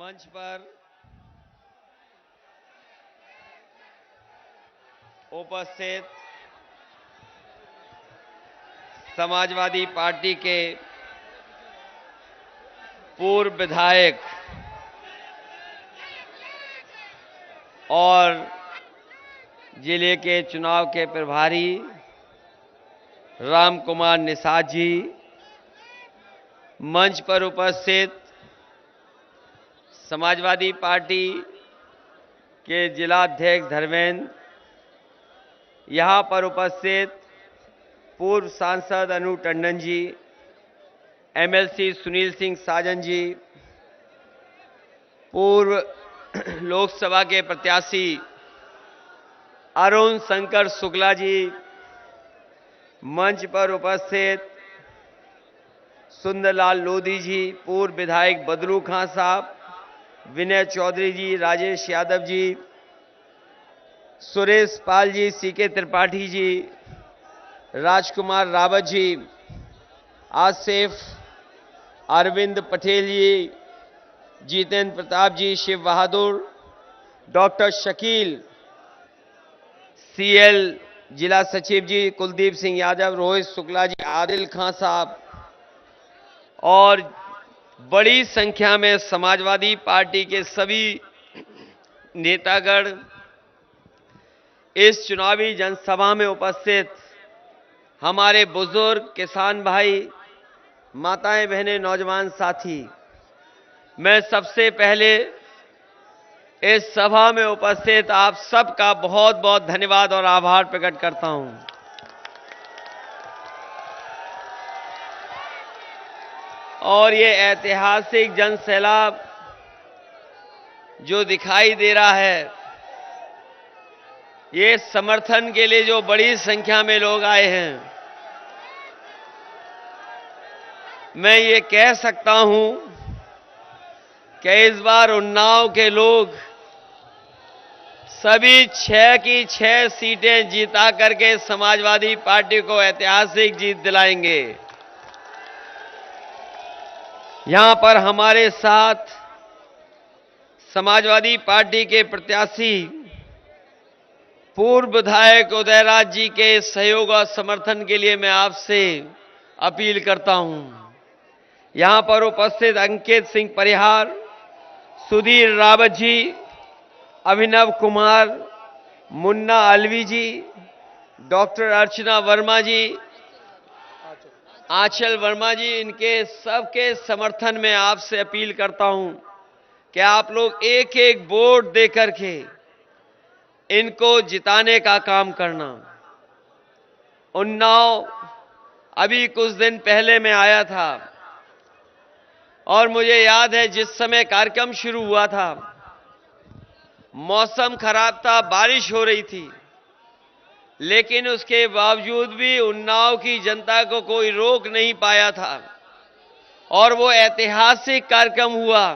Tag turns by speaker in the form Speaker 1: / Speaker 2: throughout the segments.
Speaker 1: मंच पर उपस्थित समाजवादी पार्टी के पूर्व विधायक और जिले के चुनाव के प्रभारी राम कुमार निषाद जी, मंच पर उपस्थित समाजवादी पार्टी के जिलाध्यक्ष धर्मेंद्र, यहाँ पर उपस्थित पूर्व सांसद अनु टंडन जी, एमएलसी सुनील सिंह साजन जी, पूर्व लोकसभा के प्रत्याशी अरुण शंकर शुक्ला जी, मंच पर उपस्थित सुंदरलाल लोधी जी, पूर्व विधायक बदलू खां साहब, विनय चौधरी जी, राजेश यादव जी, सुरेश पाल जी, सीके त्रिपाठी जी, राजकुमार रावत जी, आसिफ, अरविंद पटेल जी, जितेंद्र प्रताप जी, शिव बहादुर, डॉक्टर शकील, सीएल जिला सचिव जी, कुलदीप सिंह यादव, रोहित शुक्ला जी, आदिल खां साहब और बड़ी संख्या में समाजवादी पार्टी के सभी नेतागण इस चुनावी जनसभा में उपस्थित हमारे बुजुर्ग, किसान भाई, माताएं, बहनें, नौजवान साथी, मैं सबसे पहले इस सभा में उपस्थित आप सबका बहुत बहुत धन्यवाद और आभार प्रकट करता हूं। और ये ऐतिहासिक जनसैलाब जो दिखाई दे रहा है, ये समर्थन के लिए जो बड़ी संख्या में लोग आए हैं, मैं ये कह सकता हूं कि इस बार उन्नाव के लोग सभी 6 की 6 सीटें जीता करके समाजवादी पार्टी को ऐतिहासिक जीत दिलाएंगे। यहां पर हमारे साथ समाजवादी पार्टी के प्रत्याशी पूर्व विधायक उदयराज जी के सहयोग और समर्थन के लिए मैं आपसे अपील करता हूं। यहां पर उपस्थित अंकित सिंह परिहार, सुधीर रावत जी, अभिनव कुमार, मुन्ना अलवी जी, डॉक्टर अर्चना वर्मा जी, आंचल वर्मा जी, इनके सबके समर्थन में आपसे अपील करता हूं कि आप लोग एक एक वोट देकर के इनको जिताने का काम करना। उन्नाव अभी कुछ दिन पहले मैं आया था और मुझे याद है जिस समय कार्यक्रम शुरू हुआ था, मौसम खराब था, बारिश हो रही थी, लेकिन उसके बावजूद भी उन्नाव की जनता को कोई रोक नहीं पाया था और वो ऐतिहासिक कार्यक्रम हुआ।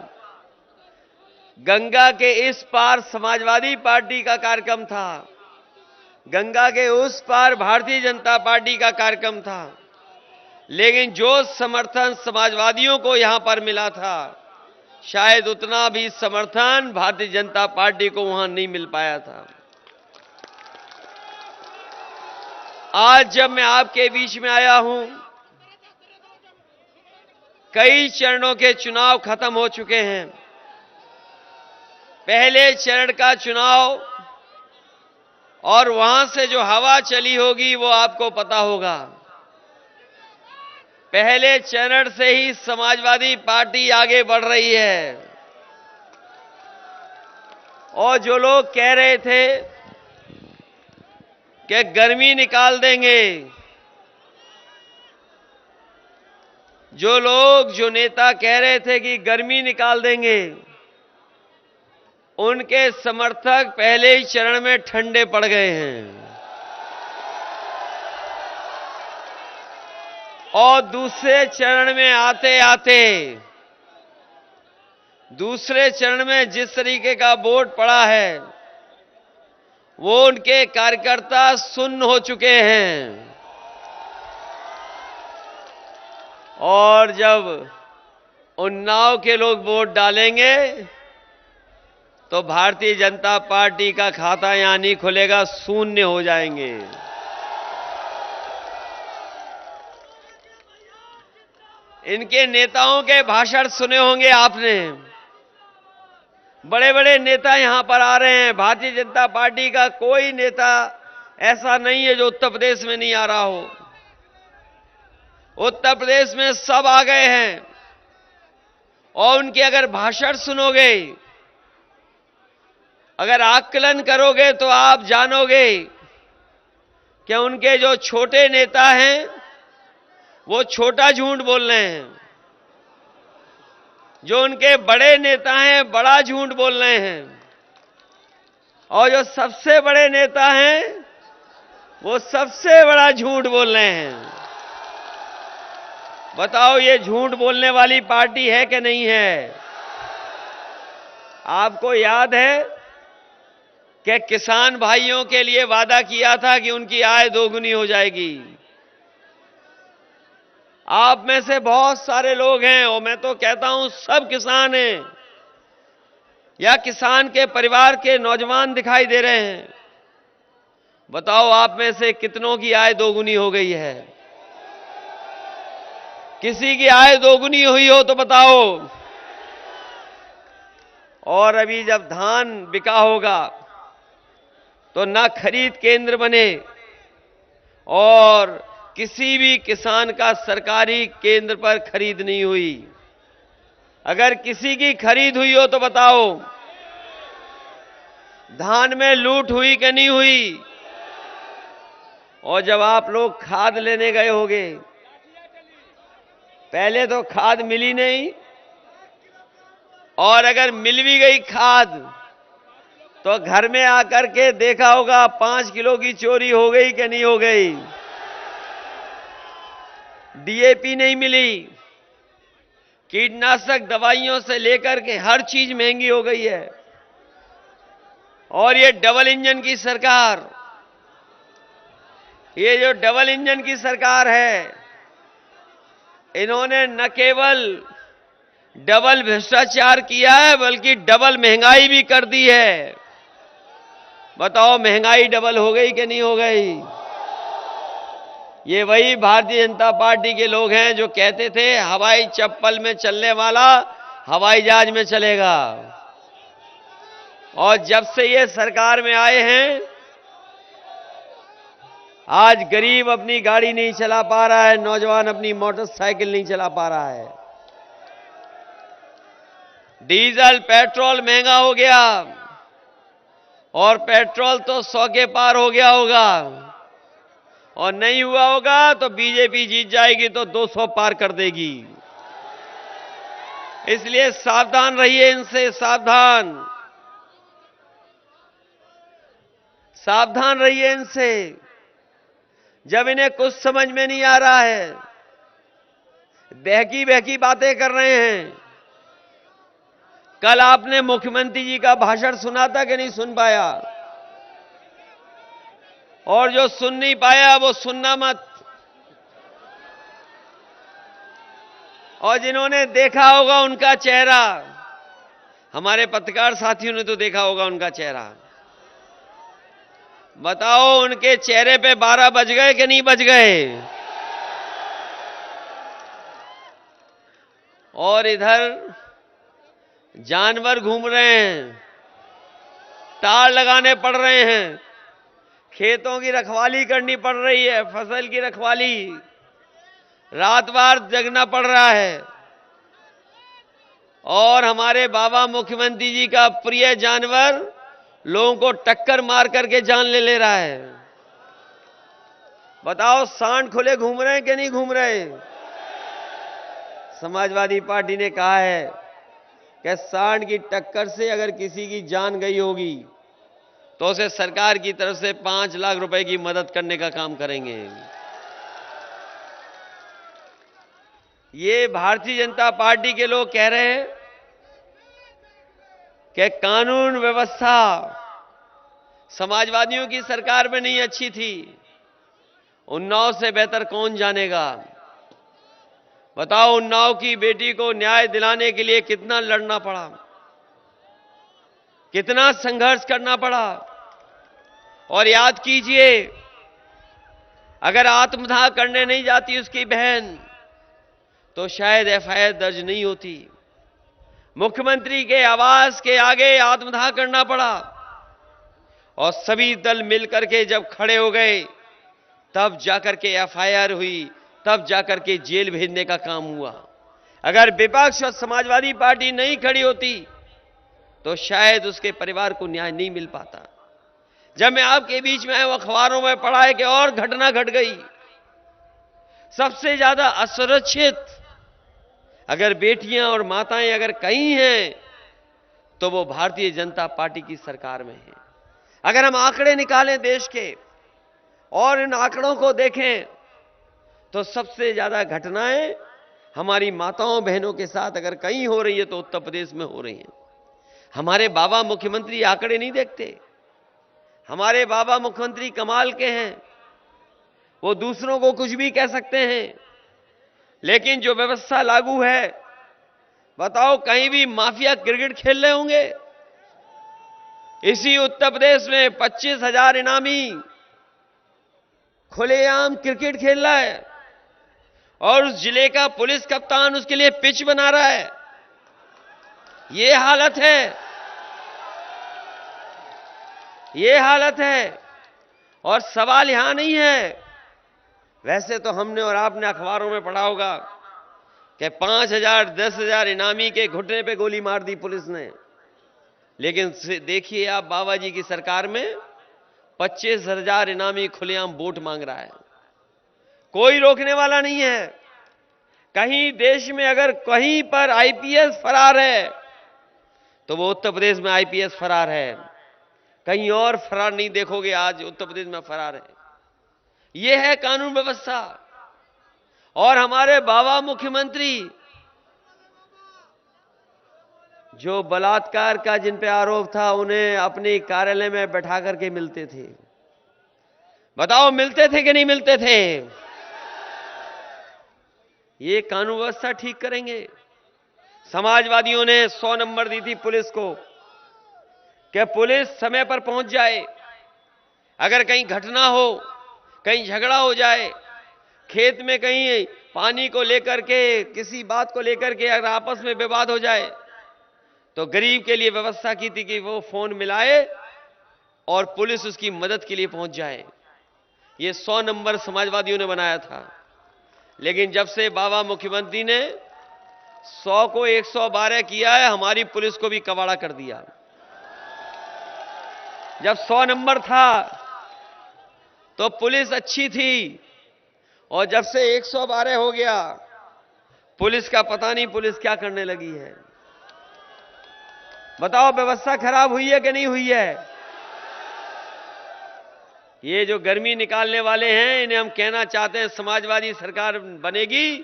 Speaker 1: गंगा के इस पार समाजवादी पार्टी का कार्यक्रम था, गंगा के उस पार भारतीय जनता पार्टी का कार्यक्रम था, लेकिन जो समर्थन समाजवादियों को यहां पर मिला था, शायद उतना भी समर्थन भारतीय जनता पार्टी को वहां नहीं मिल पाया था। आज जब मैं आपके बीच में आया हूं, कई चरणों के चुनाव खत्म हो चुके हैं। पहले चरण का चुनाव और वहां से जो हवा चली होगी वो आपको पता होगा। पहले चरण से ही समाजवादी पार्टी आगे बढ़ रही है और जो लोग कह रहे थे कि गर्मी निकाल देंगे, जो नेता कह रहे थे कि गर्मी निकाल देंगे, उनके समर्थक पहले ही चरण में ठंडे पड़ गए हैं और दूसरे चरण में आते आते दूसरे चरण में जिस तरीके का वोट पड़ा है, वो उनके कार्यकर्ता सुन्न हो चुके हैं। और जब उन्नाव के लोग वोट डालेंगे तो भारतीय जनता पार्टी का खाता यहां नहीं खुलेगा, शून्य हो जाएंगे। इनके नेताओं के भाषण सुने होंगे आपने। बड़े बड़े नेता यहां पर आ रहे हैं। भारतीय जनता पार्टी का कोई नेता ऐसा नहीं है जो उत्तर प्रदेश में नहीं आ रहा हो। उत्तर प्रदेश में सब आ गए हैं और उनके अगर भाषण सुनोगे, अगर आकलन करोगे तो आप जानोगे कि उनके जो छोटे नेता हैं वो छोटा झूठ बोल रहे हैं, जो उनके बड़े नेता हैं बड़ा झूठ बोल रहे हैं, और जो सबसे बड़े नेता हैं वो सबसे बड़ा झूठ बोल रहे हैं। बताओ ये झूठ बोलने वाली पार्टी है कि नहीं है? आपको याद है कि किसान भाइयों के लिए वादा किया था कि उनकी आय दोगुनी हो जाएगी। आप में से बहुत सारे लोग हैं, और मैं तो कहता हूं सब किसान हैं या किसान के परिवार के नौजवान दिखाई दे रहे हैं। बताओ आप में से कितनों की आय दोगुनी हो गई है? किसी की आय दोगुनी हुई हो तो बताओ। और अभी जब धान बिका होगा तो ना खरीद केंद्र बने और किसी भी किसान का सरकारी केंद्र पर खरीद नहीं हुई। अगर किसी की खरीद हुई हो तो बताओ। धान में लूट हुई कि नहीं हुई? और जब आप लोग खाद लेने गए होगे, पहले तो खाद मिली नहीं, और अगर मिल भी गई खाद तो घर में आकर के देखा होगा 5 किलो की चोरी हो गई कि नहीं हो गई। डीएपी नहीं मिली, कीटनाशक दवाइयों से लेकर के हर चीज महंगी हो गई है। और ये डबल इंजन की सरकार, ये जो डबल इंजन की सरकार है, इन्होंने न केवल डबल भ्रष्टाचार किया है बल्कि डबल महंगाई भी कर दी है। बताओ महंगाई डबल हो गई कि नहीं हो गई? ये वही भारतीय जनता पार्टी के लोग हैं जो कहते थे हवाई चप्पल में चलने वाला हवाई जहाज में चलेगा। और जब से ये सरकार में आए हैं, आज गरीब अपनी गाड़ी नहीं चला पा रहा है, नौजवान अपनी मोटरसाइकिल नहीं चला पा रहा है। डीजल पेट्रोल महंगा हो गया, और पेट्रोल तो 100 के पार हो गया होगा, और नहीं हुआ होगा तो बीजेपी जीत जाएगी तो 200 पार कर देगी। इसलिए सावधान रहिए इनसे, सावधान सावधान रहिए इनसे। जब इन्हें कुछ समझ में नहीं आ रहा है, बहकी बहकी बातें कर रहे हैं। कल आपने मुख्यमंत्री जी का भाषण सुना था कि नहीं सुन पाया? और जो सुन नहीं पाया वो सुनना मत। और जिन्होंने देखा होगा उनका चेहरा, हमारे पत्रकार साथियों ने तो देखा होगा उनका चेहरा, बताओ उनके चेहरे पे 12 बज गए कि नहीं बज गए? और इधर जानवर घूम रहे हैं, तार लगाने पड़ रहे हैं, खेतों की रखवाली करनी पड़ रही है, फसल की रखवाली, रात भर जगना पड़ रहा है। और हमारे बाबा मुख्यमंत्री जी का प्रिय जानवर लोगों को टक्कर मार करके जान ले रहा है। बताओ सांड खुले घूम रहे हैं कि नहीं घूम रहे? समाजवादी पार्टी ने कहा है कि सांड की टक्कर से अगर किसी की जान गई होगी तो उसे सरकार की तरफ से 5 लाख रुपए की मदद करने का काम करेंगे। ये भारतीय जनता पार्टी के लोग कह रहे हैं कि कानून व्यवस्था समाजवादियों की सरकार में नहीं अच्छी थी। उन्नाव से बेहतर कौन जानेगा? बताओ, उन्नाव की बेटी को न्याय दिलाने के लिए कितना लड़ना पड़ा, कितना संघर्ष करना पड़ा। और याद कीजिए, अगर आत्मदाह करने नहीं जाती उसकी बहन तो शायद एफआईआर दर्ज नहीं होती। मुख्यमंत्री के आवास के आगे आत्मदाह करना पड़ा और सभी दल मिलकर के जब खड़े हो गए तब जाकर के एफआईआर हुई, तब जाकर के जेल भेजने का काम हुआ। अगर विपक्ष और समाजवादी पार्टी नहीं खड़ी होती तो शायद उसके परिवार को न्याय नहीं मिल पाता। जब मैं आपके बीच में आया, वो अखबारों में पढ़ा है कि और घटना घट गई। सबसे ज्यादा असुरक्षित अगर बेटियां और माताएं अगर कहीं हैं तो वो भारतीय जनता पार्टी की सरकार में है। अगर हम आंकड़े निकालें देश के और इन आंकड़ों को देखें तो सबसे ज्यादा घटनाएं हमारी माताओं बहनों के साथ अगर कहीं हो रही है तो उत्तर प्रदेश में हो रही हैं। हमारे बाबा मुख्यमंत्री आंकड़े नहीं देखते। हमारे बाबा मुख्यमंत्री कमाल के हैं, वो दूसरों को कुछ भी कह सकते हैं, लेकिन जो व्यवस्था लागू है, बताओ कहीं भी माफिया क्रिकेट खेल रहे होंगे? इसी उत्तर प्रदेश में 25,000 इनामी खुलेआम क्रिकेट खेल रहा है और उस जिले का पुलिस कप्तान उसके लिए पिच बना रहा है। ये हालत है, ये हालत है। और सवाल यहां नहीं है, वैसे तो हमने और आपने अखबारों में पढ़ा होगा कि 5,000 10,000 इनामी के घुटने पे गोली मार दी पुलिस ने, लेकिन देखिए आप बाबा जी की सरकार में 25,000 इनामी खुलेआम वोट मांग रहा है। कोई रोकने वाला नहीं है। कहीं देश में अगर कहीं पर आईपीएस फरार है तो वो उत्तर प्रदेश में आईपीएस फरार है। कहीं और फरार नहीं देखोगे, आज उत्तर प्रदेश में फरार है। ये है कानून व्यवस्था। और हमारे बाबा मुख्यमंत्री जो बलात्कार का जिन पे आरोप था उन्हें अपने कार्यालय में बैठा करके मिलते थे। बताओ मिलते थे कि नहीं मिलते थे? ये कानून व्यवस्था ठीक करेंगे। समाजवादियों ने 100 नंबर दी थी पुलिस को कि पुलिस समय पर पहुंच जाए। अगर कहीं घटना हो, कहीं झगड़ा हो जाए, खेत में कहीं पानी को लेकर के, किसी बात को लेकर के अगर आपस में विवाद हो जाए तो गरीब के लिए व्यवस्था की थी कि वो फोन मिलाए और पुलिस उसकी मदद के लिए पहुंच जाए। ये 100 नंबर समाजवादियों ने बनाया था। लेकिन जब से बाबा मुख्यमंत्री ने 100 को 112 किया है, हमारी पुलिस को भी कबाड़ा कर दिया। जब 100 नंबर था तो पुलिस अच्छी थी और जब से 112 हो गया, पुलिस का पता नहीं पुलिस क्या करने लगी है। बताओ व्यवस्था खराब हुई है कि नहीं हुई है? ये जो गर्मी निकालने वाले हैं, इन्हें हम कहना चाहते हैं, समाजवादी सरकार बनेगी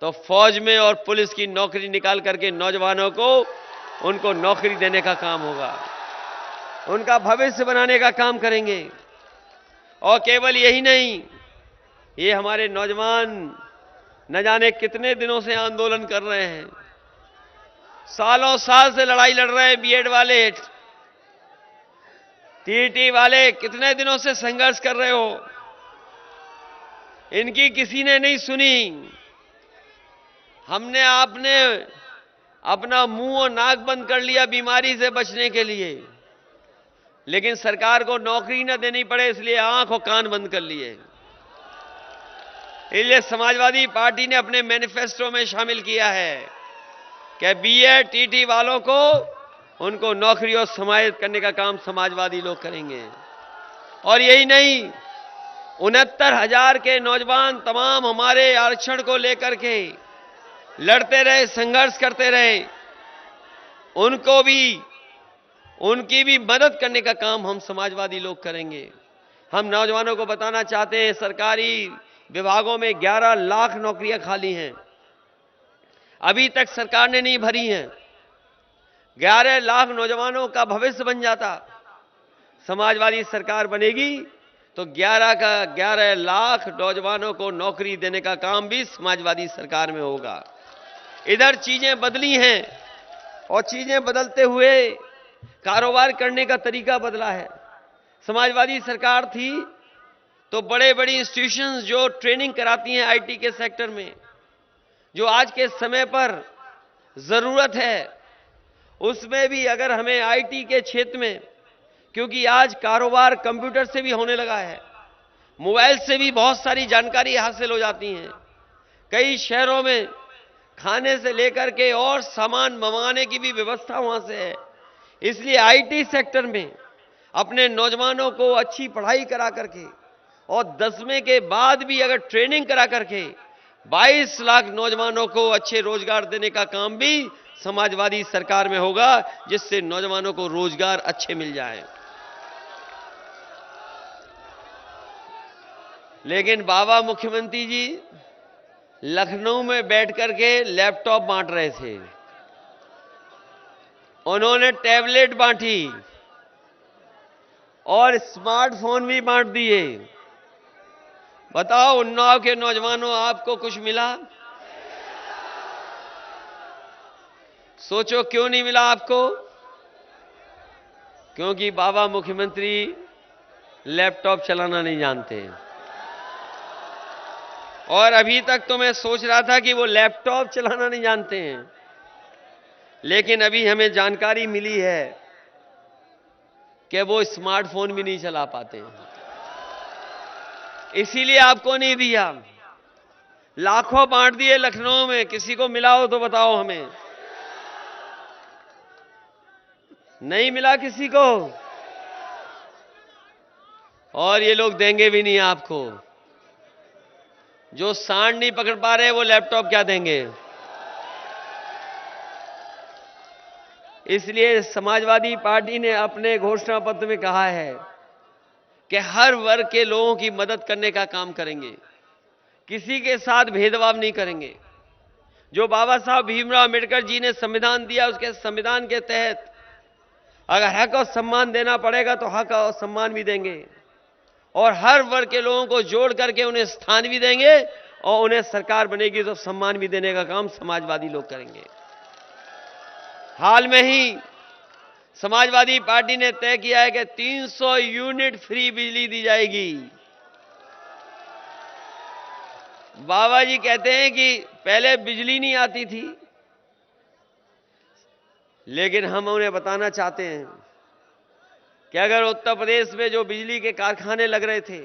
Speaker 1: तो फौज में और पुलिस की नौकरी निकाल करके नौजवानों को उनको नौकरी देने का काम होगा, उनका भविष्य बनाने का काम करेंगे। और केवल यही नहीं, ये हमारे नौजवान न जाने कितने दिनों से आंदोलन कर रहे हैं, सालों साल से लड़ाई लड़ रहे हैं। बीएड वाले, टीटी वाले कितने दिनों से संघर्ष कर रहे हो, इनकी किसी ने नहीं सुनी। हमने आपने अपना मुंह और नाक बंद कर लिया बीमारी से बचने के लिए, लेकिन सरकार को नौकरी न देनी पड़े इसलिए आंख और कान बंद कर लिए। इसलिए समाजवादी पार्टी ने अपने मैनिफेस्टो में शामिल किया है कि बीएड टीटी वालों को उनको नौकरी और समाहित करने का काम समाजवादी लोग करेंगे। और यही नहीं, 69,000 के नौजवान तमाम हमारे आरक्षण को लेकर के लड़ते रहे, संघर्ष करते रहे, उनको भी, उनकी भी मदद करने का काम हम समाजवादी लोग करेंगे। हम नौजवानों को बताना चाहते हैं, सरकारी विभागों में 11 लाख नौकरियां खाली हैं, अभी तक सरकार ने नहीं भरी हैं। 11 लाख नौजवानों का भविष्य बन जाता। समाजवादी सरकार बनेगी तो 11 लाख नौजवानों को नौकरी देने का काम भी समाजवादी सरकार में होगा। इधर चीजें बदली हैं और चीजें बदलते हुए कारोबार करने का तरीका बदला है। समाजवादी सरकार थी तो बड़े बड़ी इंस्टीट्यूशंस जो ट्रेनिंग कराती हैं आईटी के सेक्टर में, जो आज के समय पर जरूरत है, उसमें भी अगर हमें आईटी के क्षेत्र में, क्योंकि आज कारोबार कंप्यूटर से भी होने लगा है, मोबाइल से भी बहुत सारी जानकारी हासिल हो जाती हैं। कई शहरों में खाने से लेकर के और सामान मंगाने की भी व्यवस्था वहां से है। इसलिए आईटी सेक्टर में अपने नौजवानों को अच्छी पढ़ाई करा करके और 10वें के बाद भी अगर ट्रेनिंग करा करके 22 लाख नौजवानों को अच्छे रोजगार देने का काम भी समाजवादी सरकार में होगा, जिससे नौजवानों को रोजगार अच्छे मिल जाए। लेकिन बाबा मुख्यमंत्री जी लखनऊ में बैठ करके लैपटॉप बांट रहे थे, उन्होंने टैबलेट बांटी और स्मार्टफोन भी बांट दिए। बताओ उन्नाव के नौजवानों, आपको कुछ मिला? सोचो क्यों नहीं मिला आपको? क्योंकि बाबा मुख्यमंत्री लैपटॉप चलाना नहीं जानते। और अभी तक तो मैं सोच रहा था कि वो लैपटॉप चलाना नहीं जानते हैं, लेकिन अभी हमें जानकारी मिली है कि वो स्मार्टफोन भी नहीं चला पाते हैं। इसीलिए आपको नहीं दिया। लाखों बांट दिए लखनऊ में, किसी को मिला हो तो बताओ हमें। नहीं मिला किसी को, और ये लोग देंगे भी नहीं आपको। जो सांड नहीं पकड़ पा रहे वो लैपटॉप क्या देंगे? इसलिए समाजवादी पार्टी ने अपने घोषणा पत्र में कहा है कि हर वर्ग के लोगों की मदद करने का काम करेंगे, किसी के साथ भेदभाव नहीं करेंगे। जो बाबा साहब भीमराव अम्बेडकर जी ने संविधान दिया, उसके संविधान के तहत अगर हक और सम्मान देना पड़ेगा तो हक और सम्मान भी देंगे, और हर वर्ग के लोगों को जोड़ करके उन्हें स्थान भी देंगे, और उन्हें सरकार बनेगी तो सम्मान भी देने का काम समाजवादी लोग करेंगे। हाल में ही समाजवादी पार्टी ने तय किया है कि 300 यूनिट फ्री बिजली दी जाएगी। बाबा जी कहते हैं कि पहले बिजली नहीं आती थी, लेकिन हम उन्हें बताना चाहते हैं कि अगर उत्तर प्रदेश में जो बिजली के कारखाने लग रहे थे,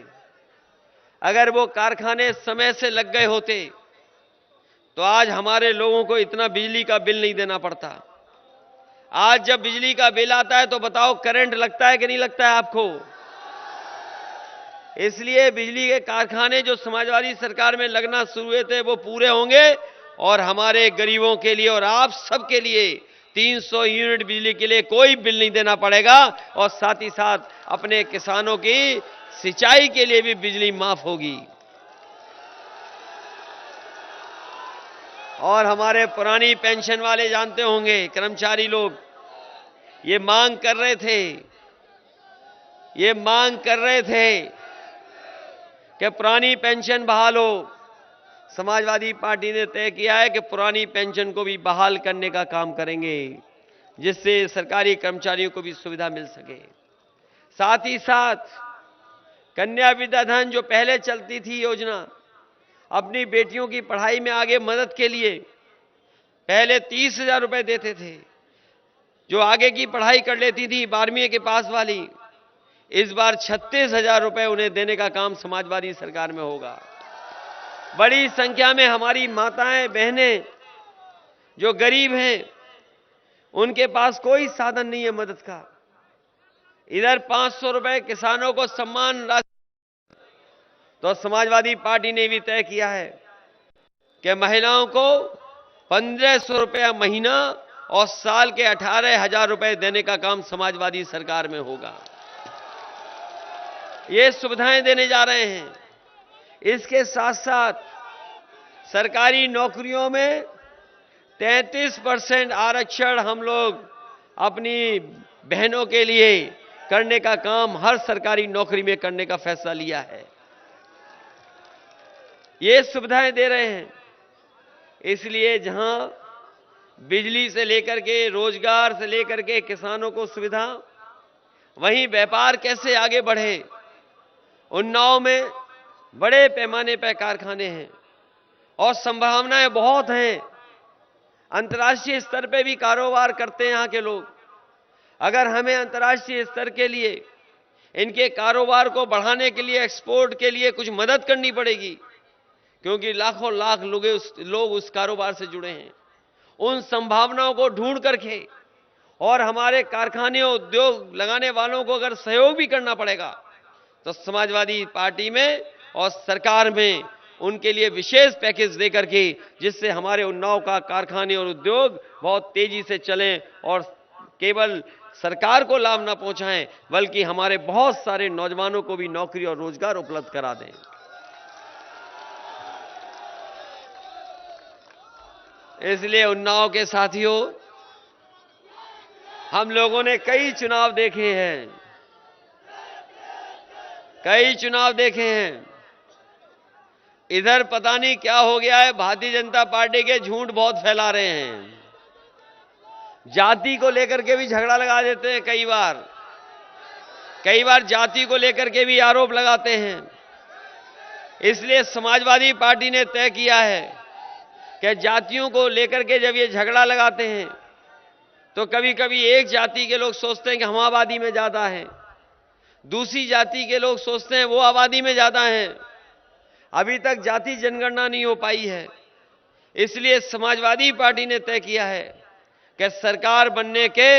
Speaker 1: अगर वो कारखाने समय से लग गए होते तो आज हमारे लोगों को इतना बिजली का बिल नहीं देना पड़ता। आज जब बिजली का बिल आता है तो बताओ करंट लगता है कि नहीं लगता है आपको? इसलिए बिजली के कारखाने जो समाजवादी सरकार में लगना शुरू हुए थे वो पूरे होंगे, और हमारे गरीबों के लिए और आप सबके लिए 300 यूनिट बिजली के लिए कोई बिल नहीं देना पड़ेगा, और साथ ही साथ अपने किसानों की सिंचाई के लिए भी बिजली माफ होगी। और हमारे पुरानी पेंशन वाले जानते होंगे, कर्मचारी लोग ये मांग कर रहे थे कि पुरानी पेंशन बहाल हो। समाजवादी पार्टी ने तय किया है कि पुरानी पेंशन को भी बहाल करने का काम करेंगे, जिससे सरकारी कर्मचारियों को भी सुविधा मिल सके। साथ ही साथ कन्या विद्याधन जो पहले चलती थी योजना, अपनी बेटियों की पढ़ाई में आगे मदद के लिए पहले 30,000 रुपए देते थे, जो आगे की पढ़ाई कर लेती थी 12वीं के पास वाली। इस बार 36,000 रुपए उन्हें देने का काम समाजवादी सरकार में होगा। बड़ी संख्या में हमारी माताएं बहनें जो गरीब हैं, उनके पास कोई साधन नहीं है मदद का। इधर 500 रुपए किसानों को सम्मान राशि, तो समाजवादी पार्टी ने भी तय किया है कि महिलाओं को 1500 रुपया महीना और साल के 18,000 रुपए देने का काम समाजवादी सरकार में होगा। ये सुविधाएं देने जा रहे हैं। इसके साथ साथ सरकारी नौकरियों में 33% आरक्षण हम लोग अपनी बहनों के लिए करने का काम हर सरकारी नौकरी में करने का फैसला लिया है। ये सुविधाएं दे रहे हैं। इसलिए जहां बिजली से लेकर के, रोजगार से लेकर के किसानों को सुविधा, वहीं व्यापार कैसे आगे बढ़े। उन्नाव में बड़े पैमाने पर कारखाने हैं और संभावनाएं बहुत हैं। अंतर्राष्ट्रीय स्तर पे भी कारोबार करते हैं यहाँ के लोग। अगर हमें अंतर्राष्ट्रीय स्तर के लिए इनके कारोबार को बढ़ाने के लिए, एक्सपोर्ट के लिए कुछ मदद करनी पड़ेगी, क्योंकि लाखों लाख लोग उस कारोबार से जुड़े हैं। उन संभावनाओं को ढूंढ करके और हमारे कारखाने, उद्योग लगाने वालों को अगर सहयोग भी करना पड़ेगा, तो समाजवादी पार्टी में और सरकार में उनके लिए विशेष पैकेज देकर के, जिससे हमारे उन्नाव का कारखाने और उद्योग बहुत तेजी से चलें और केवल सरकार को लाभ न पहुंचाएं, बल्कि हमारे बहुत सारे नौजवानों को भी नौकरी और रोजगार उपलब्ध करा दें। इसलिए उन्नाव के साथियों, हम लोगों ने कई चुनाव देखे हैं, इधर पता नहीं क्या हो गया है, भारतीय जनता पार्टी के झूठ बहुत फैला रहे हैं। जाति को लेकर के भी झगड़ा लगा देते हैं। कई बार जाति को लेकर के भी आरोप लगाते हैं। इसलिए समाजवादी पार्टी ने तय किया है कि जातियों को लेकर के जब ये झगड़ा लगाते हैं, तो कभी कभी एक जाति के लोग सोचते हैं कि हम आबादी में ज्यादा हैं, दूसरी जाति के लोग सोचते हैं वो आबादी में ज्यादा हैं। अभी तक जाति जनगणना नहीं हो पाई है। इसलिए समाजवादी पार्टी ने तय किया है कि सरकार बनने के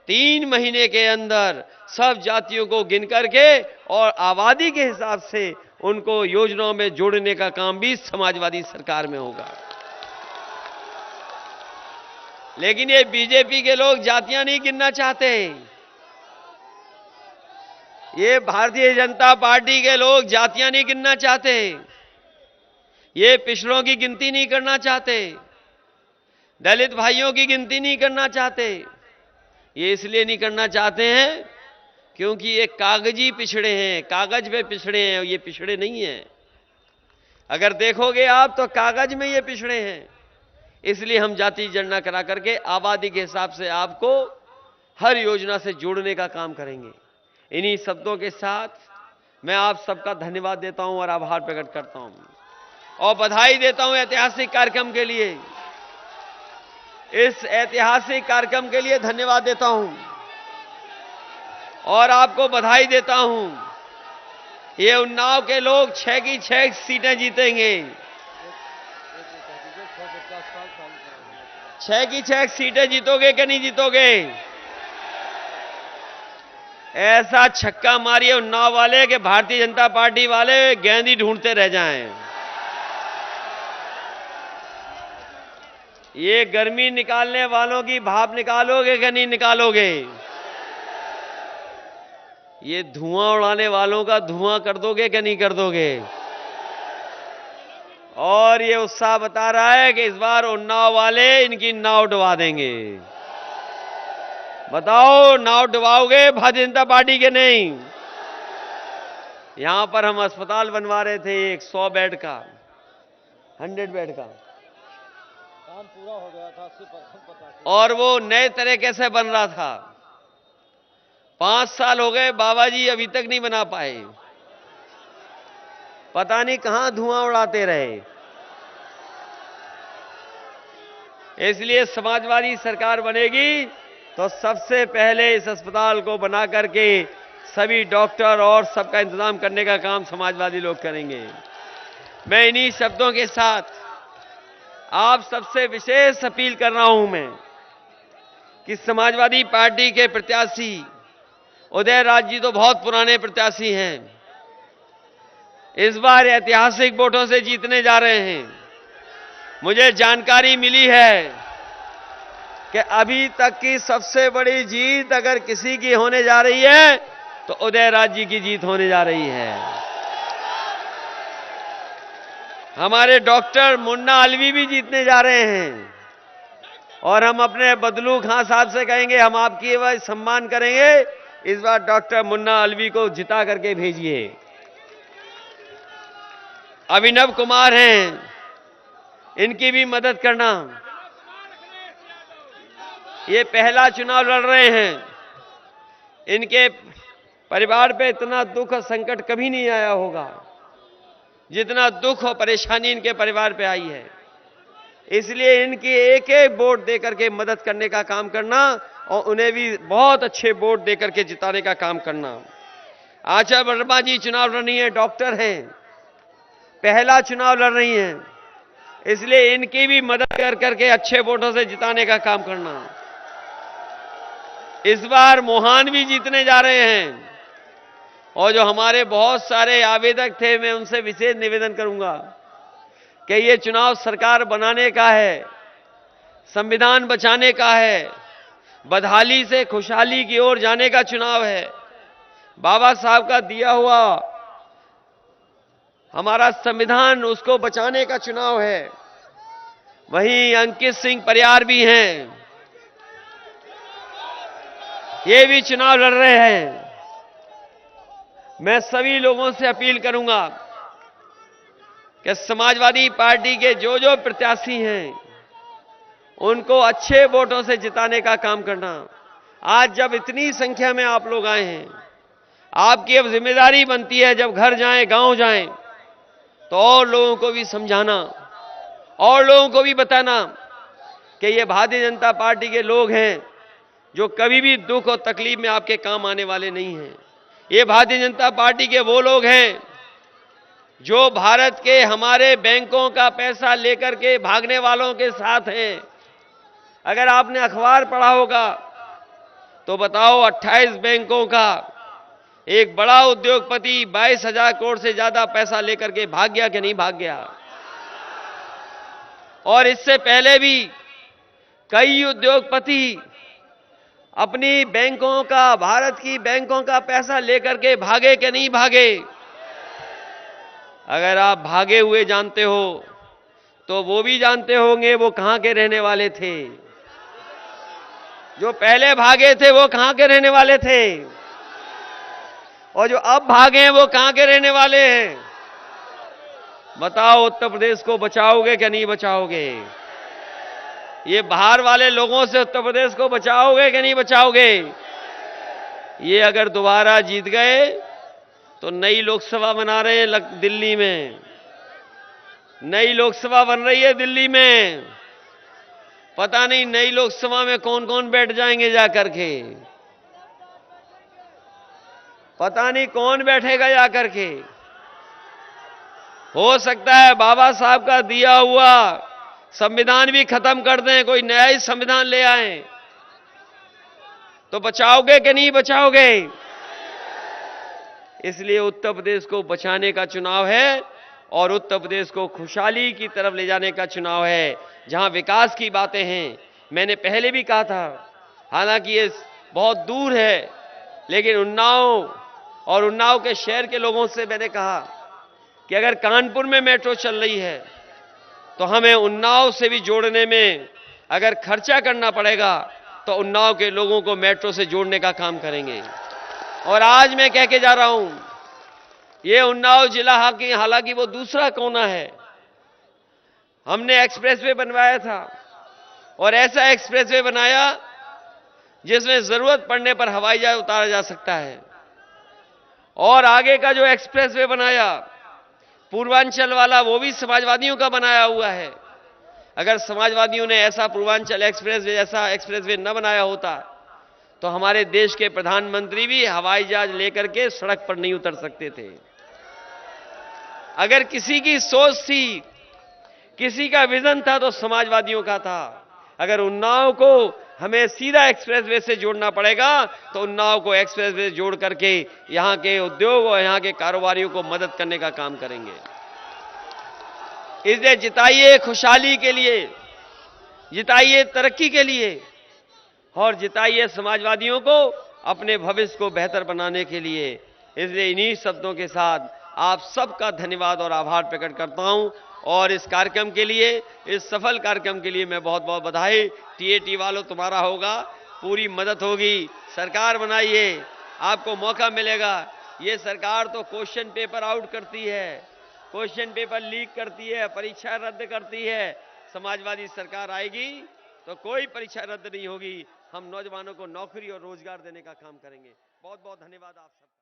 Speaker 1: 3 महीने के अंदर सब जातियों को गिन करके और आबादी के हिसाब से उनको योजनाओं में जोड़ने का काम भी समाजवादी सरकार में होगा। लेकिन ये बीजेपी के लोग जातियां नहीं गिनना चाहते। ये भारतीय जनता पार्टी के लोग जातियां नहीं गिनना चाहते। ये पिछड़ों की गिनती नहीं करना चाहते, दलित भाइयों की गिनती नहीं करना चाहते। ये इसलिए नहीं करना चाहते हैं क्योंकि ये कागजी पिछड़े हैं, कागज पे पिछड़े हैं, ये पिछड़े नहीं हैं। अगर देखोगे आप तो कागज में ये पिछड़े हैं। इसलिए हम जाति जनगणना करा करके आबादी के हिसाब से आपको हर योजना से जोड़ने का काम करेंगे। इन्हीं शब्दों के साथ मैं आप सबका धन्यवाद देता हूं और आभार प्रकट करता हूं और बधाई देता हूं ऐतिहासिक कार्यक्रम के लिए। इस ऐतिहासिक कार्यक्रम के लिए धन्यवाद देता हूं और आपको बधाई देता हूं। ये उन्नाव के लोग 6 की 6 सीटें जीतेंगे। 6 की 6 सीटें जीतोगे कि नहीं जीतोगे? ऐसा छक्का मारिए उन्नाव वाले कि भारतीय जनता पार्टी वाले गेंद ही ढूंढते रह जाएं। ये गर्मी निकालने वालों की भाप निकालोगे कि नहीं निकालोगे? ये धुआं उड़ाने वालों का धुआं कर दोगे कि नहीं कर दोगे? और ये उत्साह बता रहा है कि इस बार उन्नाव वाले इनकी नाव डुबा देंगे। बताओ, नाव डुबाओगे भारतीय जनता पार्टी के? नहीं। यहां पर हम अस्पताल बनवा रहे थे, एक 100 बेड का, 100 बेड का
Speaker 2: काम पूरा हो गया था, 80%
Speaker 1: और वो नए तरीके से बन रहा था। 5 साल हो गए, बाबा जी अभी तक नहीं बना पाए। पता नहीं कहां धुआं उड़ाते रहे। इसलिए समाजवादी सरकार बनेगी तो सबसे पहले इस अस्पताल को बना करके सभी डॉक्टर और सबका इंतजाम करने का काम समाजवादी लोग करेंगे। मैं इन्हीं शब्दों के साथ आप सबसे विशेष अपील कर रहा हूं मैं कि समाजवादी पार्टी के प्रत्याशी उदयराज जी तो बहुत पुराने प्रत्याशी हैं, इस बार ऐतिहासिक वोटों से जीतने जा रहे हैं। मुझे जानकारी मिली है कि अभी तक की सबसे बड़ी जीत अगर किसी की होने जा रही है तो उदयराज जी की जीत होने जा रही है। हमारे डॉक्टर मुन्ना अलवी भी जीतने जा रहे हैं और हम अपने बदलू खां साहब से कहेंगे हम आपकी सम्मान करेंगे इस बार डॉक्टर मुन्ना अलवी को जिता करके भेजिए। अभिनव कुमार हैं, इनकी भी मदद करना। ये पहला चुनाव लड़ रहे हैं, इनके परिवार पे इतना दुख और संकट कभी नहीं आया होगा जितना दुख और परेशानी इनके परिवार पे आई है। इसलिए इनकी एक एक वोट देकर के मदद करने का काम करना और उन्हें भी बहुत अच्छे वोट देकर के जिताने का काम करना। आशा वर्मा जी चुनाव लड़ रही हैं, डॉक्टर हैं, पहला चुनाव लड़ रही हैं, इसलिए इनकी भी मदद कर करके अच्छे वोटों से जिताने का काम करना। इस बार मोहन भी जीतने जा रहे हैं और जो हमारे बहुत सारे आवेदक थे, मैं उनसे विशेष निवेदन करूंगा कि ये चुनाव सरकार बनाने का है, संविधान बचाने का है, बदहाली से खुशहाली की ओर जाने का चुनाव है, बाबा साहब का दिया हुआ हमारा संविधान उसको बचाने का चुनाव है। वहीं अंकित सिंह परियार भी हैं, ये भी चुनाव लड़ रहे हैं। मैं सभी लोगों से अपील करूंगा कि समाजवादी पार्टी के जो जो प्रत्याशी हैं उनको अच्छे वोटों से जिताने का काम करना। आज जब इतनी संख्या में आप लोग आए हैं, आपकी अब जिम्मेदारी बनती है, जब घर जाएं, गांव जाएं, तो और लोगों को भी समझाना और लोगों को भी बताना कि ये भारतीय जनता पार्टी के लोग हैं जो कभी भी दुख और तकलीफ में आपके काम आने वाले नहीं हैं। ये भारतीय जनता पार्टी के वो लोग हैं जो भारत के हमारे बैंकों का पैसा लेकर के भागने वालों के साथ हैं। अगर आपने अखबार पढ़ा होगा तो बताओ, 28 बैंकों का एक बड़ा उद्योगपति 22,000 करोड़ से ज्यादा पैसा लेकर के भाग गया कि नहीं भाग गया? और इससे पहले भी कई उद्योगपति अपनी बैंकों का, भारत की बैंकों का पैसा लेकर के भागे कि नहीं भागे? अगर आप भागे हुए जानते हो तो वो भी जानते होंगे वो कहां के रहने वाले थे। जो पहले भागे थे वो कहां के रहने वाले थे, और जो अब भागे हैं वो कहां के रहने वाले हैं? बताओ, उत्तर प्रदेश को बचाओगे कि नहीं बचाओगे? ये बाहर वाले लोगों से उत्तर प्रदेश को बचाओगे कि नहीं बचाओगे? ये अगर दोबारा जीत गए तो नई लोकसभा बना रहे हैं दिल्ली में, नई लोकसभा बन रही है दिल्ली में। पता नहीं नई लोकसभा में कौन कौन बैठ जाएंगे जाकर के, पता नहीं कौन बैठेगा जाकर के। हो सकता है बाबा साहब का दिया हुआ संविधान भी खत्म कर दें, कोई नया ही संविधान ले आए। तो बचाओगे कि नहीं बचाओगे? इसलिए उत्तर प्रदेश को बचाने का चुनाव है और उत्तर प्रदेश को खुशहाली की तरफ ले जाने का चुनाव है, जहां विकास की बातें हैं। मैंने पहले भी कहा था, हालांकि ये बहुत दूर है, लेकिन उन्नाव के शहर के लोगों से मैंने कहा कि अगर कानपुर में मेट्रो चल रही है तो हमें उन्नाव से भी जोड़ने में अगर खर्चा करना पड़ेगा तो उन्नाव के लोगों को मेट्रो से जोड़ने का काम करेंगे। और आज मैं कह के जा रहा हूं, ये उन्नाव जिला हालांकि वो दूसरा कोना है, हमने एक्सप्रेसवे बनवाया था और ऐसा एक्सप्रेसवे बनाया जिसमें जरूरत पड़ने पर हवाई जहाज उतारा जा सकता है। और आगे का जो एक्सप्रेसवे बनाया पूर्वांचल वाला, वो भी समाजवादियों का बनाया हुआ है। अगर समाजवादियों ने ऐसा पूर्वांचल एक्सप्रेसवे जैसा एक्सप्रेसवे न बनाया होता तो हमारे देश के प्रधानमंत्री भी हवाई जहाज लेकर के सड़क पर नहीं उतर सकते थे। अगर किसी की सोच थी, किसी का विजन था तो समाजवादियों का था। अगर उन्नाव को हमें सीधा एक्सप्रेसवे से जोड़ना पड़ेगा तो उन्नाव को एक्सप्रेसवे से जोड़ करके यहां के उद्योग और यहां के कारोबारियों को मदद करने का काम करेंगे। इसलिए जिताइए खुशहाली के लिए, जिताइए तरक्की के लिए और जिताइए समाजवादियों को अपने भविष्य को बेहतर बनाने के लिए। इसलिए इन्हीं शब्दों के साथ आप सबका धन्यवाद और आभार प्रकट करता हूं। और इस कार्यक्रम के लिए, इस सफल कार्यक्रम के लिए मैं बहुत बहुत बधाई। टीएटी वालों, तुम्हारा होगा, पूरी मदद होगी। सरकार बनाइए, आपको मौका मिलेगा। ये सरकार तो क्वेश्चन पेपर आउट करती है, क्वेश्चन पेपर लीक करती है, परीक्षा रद्द करती है। समाजवादी सरकार आएगी तो कोई परीक्षा रद्द नहीं होगी। हम नौजवानों को नौकरी और रोजगार देने का काम करेंगे। बहुत बहुत धन्यवाद आप सब।